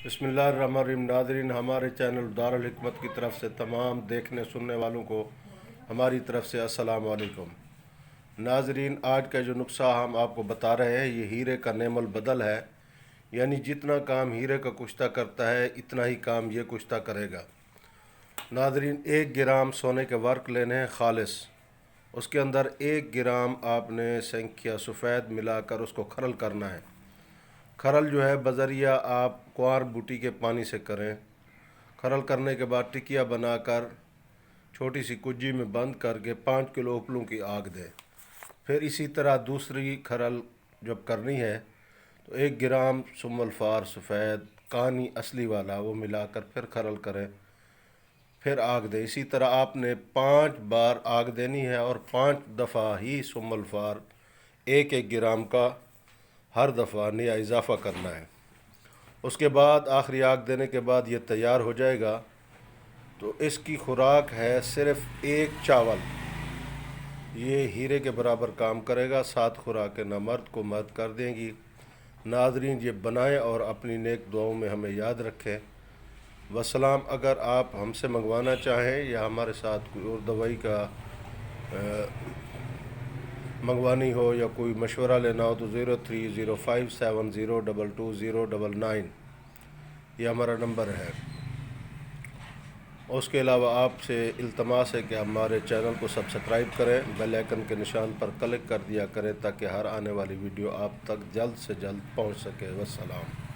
بسم اللہ الرحمن الرحیم۔ ناظرین، ہمارے چینل دارالحکمت کی طرف سے تمام دیکھنے سننے والوں کو ہماری طرف سے السلام علیکم۔ ناظرین، آج کا جو نقصہ ہم آپ کو بتا رہے ہیں یہ ہیرے کا نعم البدل ہے، یعنی جتنا کام ہیرے کا کشتہ کرتا ہے اتنا ہی کام یہ کشتہ کرے گا۔ ناظرین، 1 گرام سونے کے ورق لینے ہیں خالص، اس کے اندر 1 گرام آپ نے سنک یا سفید ملا کر اس کو کھرل کرنا ہے۔ کھرل جو ہے بذریعہ آپ کوار بوٹی کے پانی سے کریں۔ کھرل کرنے کے بعد ٹکیا بنا کر چھوٹی سی کجی میں بند کر کے 5 کلو اپلوں کی آگ دیں۔ پھر اسی طرح دوسری کھرل جب کرنی ہے تو 1 گرام سم الفار سفید کانی اصلی والا وہ ملا کر پھر کھرل کریں، پھر آگ دیں۔ اسی طرح آپ نے 5 بار آگ دینی ہے اور 5 دفعہ ہی سم الفار 1 گرام کا ہر دفعہ نیا اضافہ کرنا ہے۔ اس کے بعد آخری آگ دینے کے بعد یہ تیار ہو جائے گا۔ تو اس کی خوراک ہے صرف 1 چاول، یہ ہیرے کے برابر کام کرے گا۔ 7 خوراکیں نہ مرد کو مرد کر دیں گی۔ ناظرین، یہ بنائیں اور اپنی نیک دعاؤں میں ہمیں یاد رکھیں۔ وسلام۔ اگر آپ ہم سے منگوانا چاہیں یا ہمارے ساتھ کوئی اور دوائی کا منگوانی ہو یا کوئی مشورہ لینا ہو تو 030570222099 یہ ہمارا نمبر ہے۔ اس کے علاوہ آپ سے التماس ہے کہ ہمارے چینل کو سبسکرائب کریں، بیل آئیکن کے نشان پر کلک کر دیا کریں تاکہ ہر آنے والی ویڈیو آپ تک جلد سے جلد پہنچ سکے۔ والسلام۔